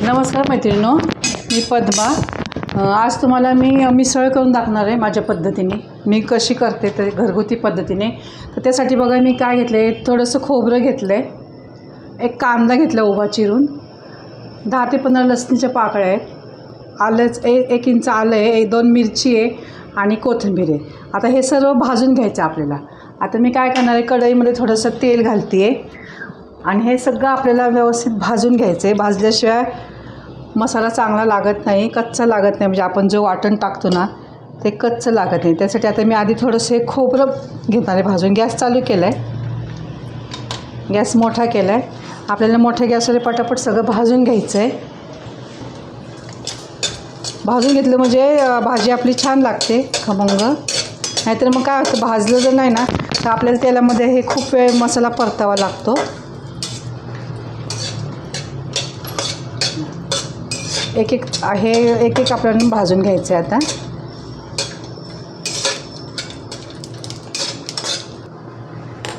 नमस्कार मैत्रिणींनो, मी पद्मा। आज तुम्हाला मी मिसळ करून दाखवणार आहे माझ्या पद्धतीने। मी कशी करते ते घरगुती पद्धतीने। तर त्यासाठी बघा मी काय घेतले, थोडंसं खोबरं घेतलं आहे, एक कांदा घेतला उभा चिरून, 10 ते 15 लसणीच्या पाकळ्या आहेत, आलंच 1 इंच आलं आहे, 2 मिरची आहे आणि कोथिंबीर आहे। आता हे सर्व भाजून घ्यायचं आपल्याला। आता मी काय करणार आहे, कढईमध्ये थोडंसं तेल घालते आहे आणि हे सगळं आपल्याला व्यवस्थित भाजून घ्यायचं आहे। भाजल्याशिवाय मसाला चांगला लागत नाही, कच्चा लागत नाही, म्हणजे आपण जो वाटण टाकतो ना ते कच्चं लागत नाही। त्यासाठी आता मी आधी थोडंसं हे खोबरं घेणार आहे भाजून। गॅस चालू केला आहे, गॅस मोठा केला आहे। आपल्याला मोठ्या गॅसवर पटापट सगळं भाजून घ्यायचं आहे। भाजून घेतलं म्हणजे भाजी आपली छान लागते खमंग। नाहीतर मग काय होतं, भाजलं जर नाही ना तर आपल्याला तेलामध्ये हे खूप वेळ मसाला परतावा लागतो। एक एक आपल्याला भाजून घ्यायचं आहे।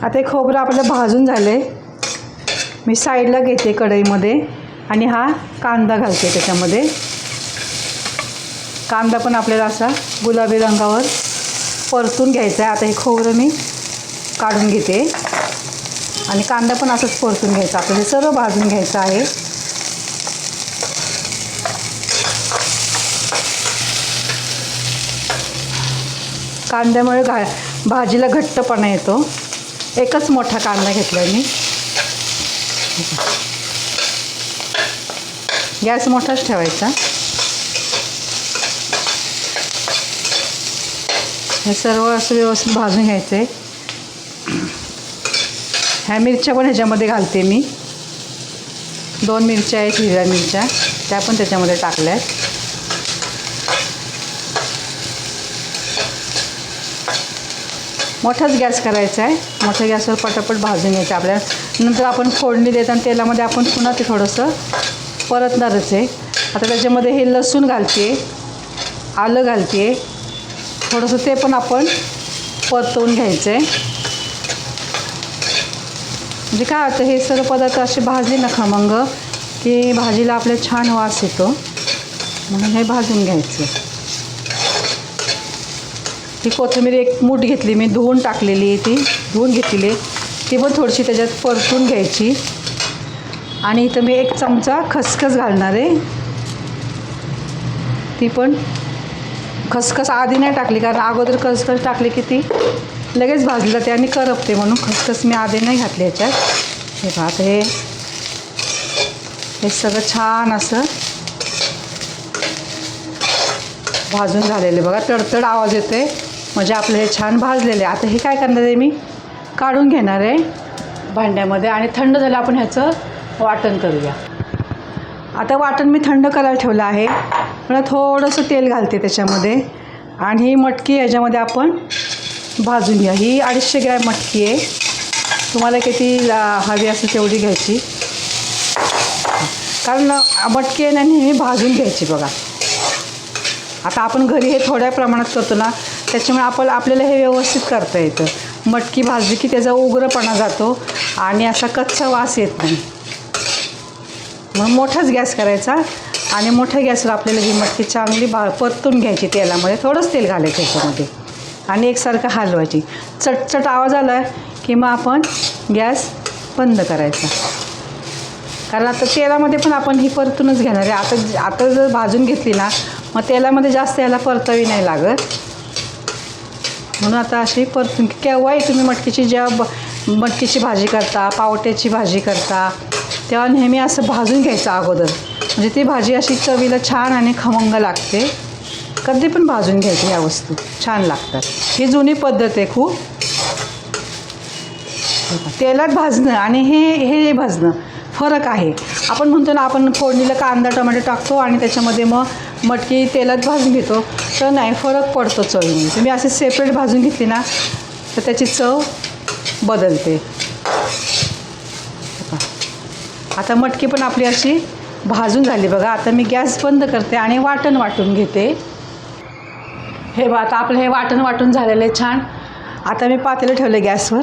आता हे खोबरं आपलं भाजून झाले, मी साईडला घेते कढईमध्ये आणि हा कांदा घालते त्याच्यामध्ये। कांदा पण आपल्याला असा गुलाबी रंगावर परतून घ्यायचा आहे। आता हे खोबरं मी काढून घेते आणि कांदा पण असंच परतून घ्यायचा, आपल्याला सर्व भाजून घ्यायचं आहे। कांद्यामुळे भाजीला घट्टपणा येतो। एकच मोठा कांदा घेतला मी। गॅस मोठाच ठेवायचा। हे सर्व असं व्यवस्थित भाजून घ्यायचं आहे। ह्या मिरच्या पण ह्याच्यामध्ये घालते मी, 2 मिरच्या आहेत हिरव्या मिरच्या, त्या पण त्याच्यामध्ये टाकल्या आहेत। मोठाच गॅस करायचा आहे, मोठ्या गॅसवर पटापट भाजून घ्यायचं आपल्याला। नंतर आपण फोडणी देताना तेलामध्ये आपण पुन्हा ते थोडंसं परतणारच आहे। आता त्याच्यामध्ये हे लसूण घालते, आलं घालते थोडंसं, ते पण आपण परतवून घ्यायचं आहे। म्हणजे काय होतं, हे सर्व पदार्थ असे भाजले ना खमंग की भाजीला आपल्या छान वास येतो, म्हणून हे भाजून घ्यायचं। ही कोथिंबीर 1 मूठ घेतली मी, धुवून टाकलेली आहे, ती धुवून घेतलेली आहे, ती पण थोडीशी त्याच्यात परतून घ्यायची। आणि इथं मी 1 चमचा खसखस घालणार आहे, ती पण खसखस आधी नाही टाकली, कारण अगोदर खसखस टाकली की ती लगेच भाजली जाते आणि करपते, म्हणून खसखस मी आधी नाही घातली याच्यात। हे पहा, आता हे सगळं छान असं भाजून झालेले बघा, तडतड आवाज येते, म्हणजे आपलं हे छान भाजलेले। आता हे काय करणार आहे, मी काढून घेणार आहे भांड्यामध्ये आणि थंड झालं आपण ह्याचं वाटण करूया। आता वाटण मी थंड करायला ठेवलं आहे, मला थोडंसं तेल घालते त्याच्यामध्ये आणि ही मटकी ह्याच्यामध्ये आपण भाजून घ्या। ही 250 ग्रॅम मटकी आहे, तुम्हाला किती हवी असेल तेवढी घ्यायची, कारण मटकी आहे ना नेहमी भाजून घ्यायची बघा। आता आपण घरी हे थोड्या प्रमाणात करतो ना, त्याच्यामुळे आपल्याला हे व्यवस्थित करता येतं। मटकी भाजली की त्याचा उग्रपणा जातो आणि असा कच्चा वास येत नाही, मग मोठाच गॅस करायचा आणि मोठ्या गॅसवर आपल्याला ही मटकी चांगली परतून घ्यायची तेलामध्ये। थोडंच तेल घालायचं याच्यामध्ये आणि एकसारखं हलवायची। चटचट आवाज आला की मग आपण गॅस बंद करायचा, कारण आता तेलामध्ये पण आपण ही परतूनच घेणार आहे। आता जर भाजून घेतली ना मग तेलामध्ये जास्त याला परतावी नाही लागत, म्हणून आता अशी परतून। केव्हाही तुम्ही मटकीची भाजी करता, पावट्याची भाजी करता, तेव्हा नेहमी असं भाजून घ्यायचं अगोदर, म्हणजे ती भाजी अशी चवीला छान आणि खमंग लागते। कधी पण भाजून घ्यायची, ह्या वस्तू छान लागतात। ही जुनी पद्धत आहे खूप। तेलात भाजणं आणि हे भाजणं फरक आहे। आपण म्हणतो ना, आपण फोडणीला कांदा टोमॅटो टाकतो आणि त्याच्यामध्ये मग मटकी तेलात भाजून घेतो, तर नाही, फरक पडतो चवीने। तुम्ही असे सेपरेट भाजून घेतली ना तर त्याची चव बदलते। आता मटकी पण आपली अशी भाजून झाली बघा। आता मी गॅस बंद करते आणि वाटण वाटून घेते। हे बघा, आता आपलं हे वाटण वाटून झालेलं आहे छान। आता मी पातेलं ठेवलं गॅसवर,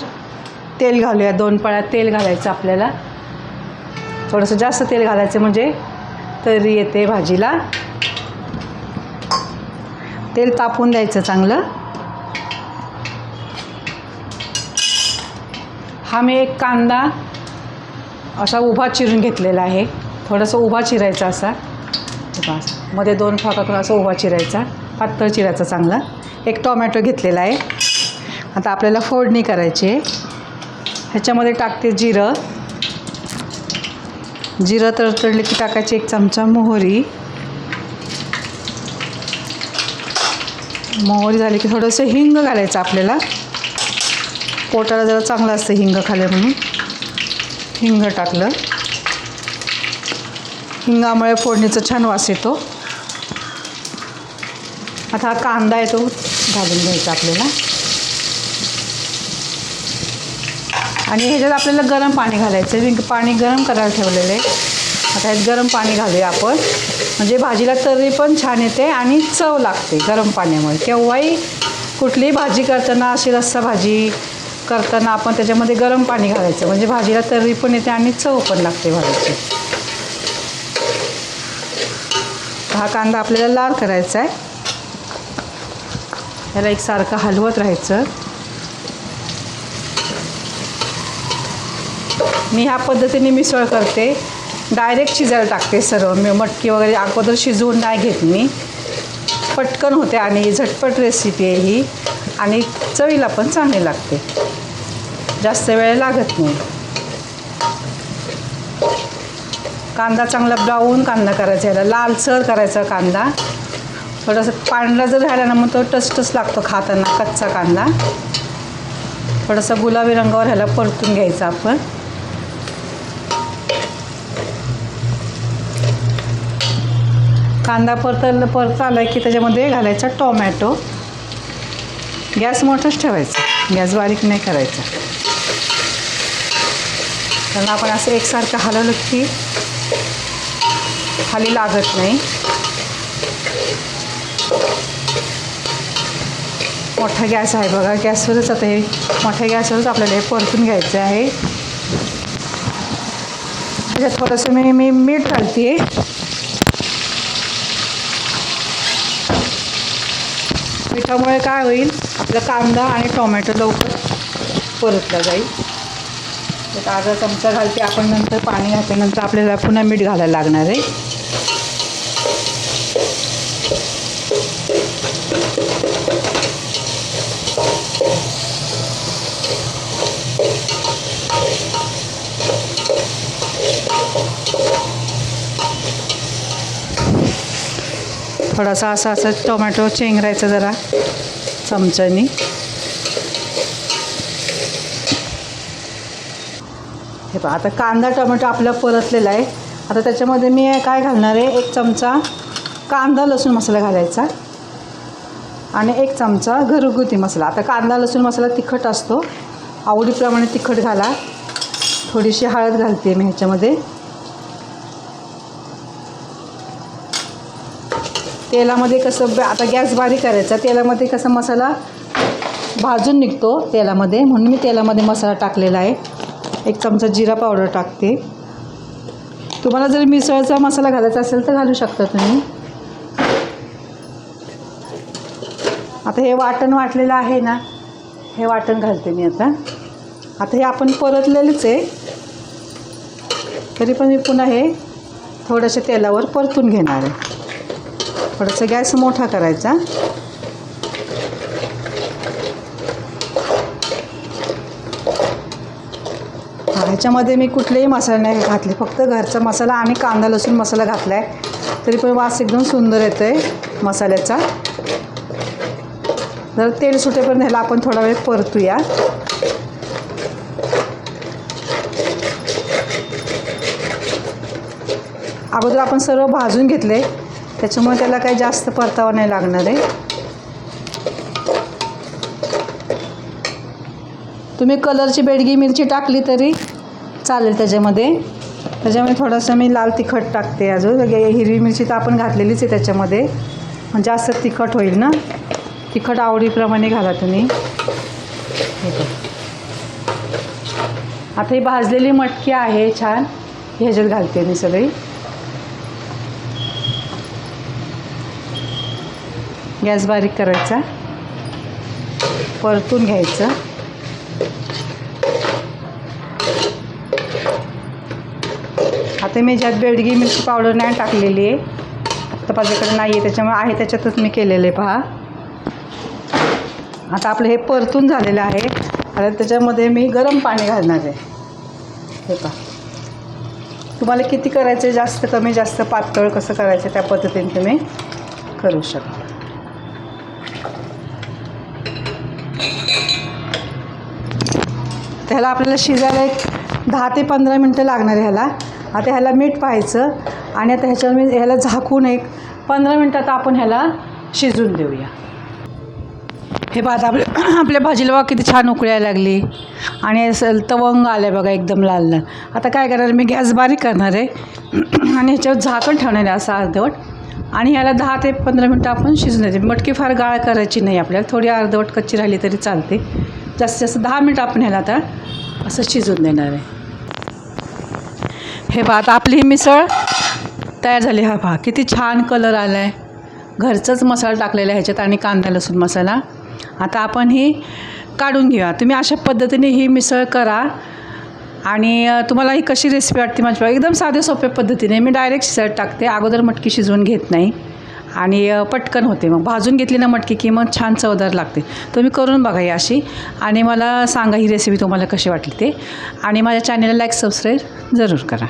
तेल घालूया। 2 पळ्या तेल घालायचं आपल्याला, थोडंसं जास्त तेल घालायचं म्हणजे तर्री येते भाजीला. तेल तापून द्यायचं चांगलं. हा मी एक कांदा असा उभा चिरून घेतलेला आहे. थोडंसं उभा चिरायचा असा, बस मध्ये 2 फाका करून असं उभा चिरायचा, पातळ चिरायचा चांगला. एक टोमॅटो घेतलेला आहे. आता आपल्याला फोडणी करायची आहे. ह्याच्यामध्ये टाकते जिरं. जिरं तडतडले की टाकायची 1 चमचा मोहरी. मोहरी झाली की थोडंसं हिंग घालायचं आपल्याला. पोटाला जरा चांगलं असतं हिंग खाल्लं म्हणून हिंग टाकलं. हिंगामुळे फोडणीचा छान वास येतो. आता हा कांदा आहे तो घालून घ्यायचा आपल्याला. आणि ह्याच्यात आपल्याला गरम पाणी घालायचं आहे. पाणी गरम करायला ठेवलेलं आहे. आता ह्यात गरम पाणी घालूया आपण, म्हणजे भाजीला तर्री पण छान येते आणि चव लागते गरम पाण्यामुळे. केव्हाही कुठलीही भाजी करताना, अशी रस्सा भाजी करताना आपण त्याच्यामध्ये गरम पाणी घालायचं, म्हणजे भाजीला तर्री पण येते आणि चव पण लागते भाजीची. हा कांदा आपल्याला लाल करायचा आहे. त्याला एकसारखं हलवत राहायचं. मी ह्या पद्धतीने मिसळ करते. डायरेक्ट शिजायला टाकते सर्व. मी मटकी वगैरे अगोदर शिजवून नाही घेत मी. पटकन होते आणि झटपट रेसिपी आहे ही, आणि चवीला पण चांगली लागते. जास्त वेळ लागत नाही. कांदा चांगला ब्राऊन कांदा करायचा, याला लालसर करायचा कांदा. थोडासा पांढरा जर राहिला ना मग तो टसटस लागतो खाताना, कच्चा कांदा. थोडासा गुलाबी रंगावर ह्याला परतून घ्यायचा आपण. कांदा परत आला की त्याच्यामध्ये घालायचा टोमॅटो. गॅस मोठाच ठेवायचा, गॅस बारीक नाही करायचा, कारण आपण असं एकसारखं हलवलं की खाली लागत नाही. मोठा गॅस आहे बघा, गॅसवरच आता हे मोठ्या गॅसवरच आपल्याला हे परतून घ्यायचं आहे. त्याच्यात थोडंसं मी मीठ घालते. मिठामुळे काय होईल, आपला कांदा आणि टोमॅटो लवकर परतला जाईल. तर अर्धा चमचा घालते आपण. नंतर पाणी घातल्यानंतर आपल्याला पुन्हा मीठ घालायला लागणार आहे. थोडासा असं टोमॅटो चेंगरायचं जरा चमच्यानी. हे पहा, आता कांदा टोमॅटो आपला परतलेला आहे. आता त्याच्यामध्ये मी काय घालणार आहे, 1 चमचा कांदा लसूण मसाला घालायचा आणि 1 चमचा घरगुती मसाला. आता कांदा लसूण मसाला तिखट असतो, आवडीप्रमाणे तिखट घाला. थोडीशी हळद घालते मी ह्याच्यामध्ये. तेलामध्ये कसं, आता गॅस बारीक करायचा, तेलामध्ये कसं मसाला भाजून निघतो तेलामध्ये, म्हणून मी तेलामध्ये मसाला टाकलेला आहे. 1 चमचा जिरा पावडर टाकते. तुम्हाला जर मिसळचा मसाला घालायचा असेल तर घालू शकता तुम्ही. आता हे वाटण वाटलेलं आहे ना, हे वाटण घालते मी आता. हे आपण परतलेलेच आहे, तरी पण मी पुन्हा हे थोडंसं तेलावर परतून घेणार आहे. थोडंसं गॅस मोठा करायचा. ह्याच्यामध्ये मी कुठलेही मसाले नाही घातले, फक्त घरचा मसाला आणि कांदा लसूण मसाला घातला आहे, तरी पण वास एकदम सुंदर येतो आहे मसाल्याचा. जर तेल सुटेपर्यंत ह्याला आपण थोडा वेळ परतूया. अगोदर आपण सर्व भाजून घेतले, त्याच्यामुळे त्याला काही जास्त परतावा नाही लागणार आहे. तुम्ही कलरची बेडगी मिरची टाकली तरी चालेल त्याच्यामध्ये थोडंसं मी लाल तिखट टाकते. अजून हिरवी मिरची तर आपण घातलेलीच आहे त्याच्यामध्ये, म्हणजे जास्त तिखट होईल ना. तिखट आवडीप्रमाणे घाला तुम्ही. आता ही भाजलेली मटकी आहे छान, ह्याच्यात घालते मी सगळी. गॅस बारीक करायचा, परतून घ्यायचं. आता मी ज्यात बेडगी मिरची पावडर नाही टाकलेली आहे, आता माझ्याकडे नाही आहे त्याच्यामुळे आहे त्याच्यातच मी केलेलं आहे. पहा आता आपलं हे परतून झालेलं आहे. आता त्याच्यामध्ये मी गरम पाणी घालणार आहे. हे पहा, तुम्हाला किती करायचं आहे, जास्त कमी जास्त पातळ कसं करायचं त्या पद्धतीने तुम्ही करू शकता. त्याला आपल्याला शिजायला एक 10 ते 15 मिनटं लागणार आहे ह्याला. आता ह्याला मीठ पाहायचं आणि आता ह्याच्यावर मी ह्याला झाकून एक 15 मिनटात आपण ह्याला शिजून देऊया. हे पाहता आपल्या भाजीला बघा किती छान उकळायला लागली आणि असं तवंग आलं बघा एकदम लाल लाल. आता काय करणार, मी गॅस बारीक करणार आहे आणि ह्याच्यावर झाकण ठेवणार आहे असं अर्धवट आणि ह्याला 10 ते 15 मिनटं आपण शिजून द्यायचे. मटकी फार गाळ करायची नाही आपल्याला, थोडी अर्धवट कच्ची राहिली तरी चालते. जास्तीत जास्त 10 मिनटं आपण ह्याला आता असं शिजून देणार आहे. हे पहा आता आपली ही मिसळ तयार झाली. हा पहा किती छान कलर आला आहे. घरचाच मसाला टाकलेला आहे ह्याच्यात आणि कांदा लसूण मसाला. आता आपण ही काढून घेऊया. तुम्ही अशा पद्धतीने ही मिसळ करा आणि तुम्हाला ही कशी रेसिपी वाटते माझी, एकदम साध्या सोप्या पद्धतीने. मी डायरेक्ट शिजत टाकते, अगोदर मटकी शिजवून घेत नाही आणि पटकन होते. मग भाजून घेतली ना मटकी की मग छान चवदार लागते. तुम्ही करून बघा ही अशी आणि मला सांगा ही रेसिपी तुम्हाला कशी वाटली ते. आणि माझ्या चॅनलला लाईक सबस्क्राईब जरूर करा.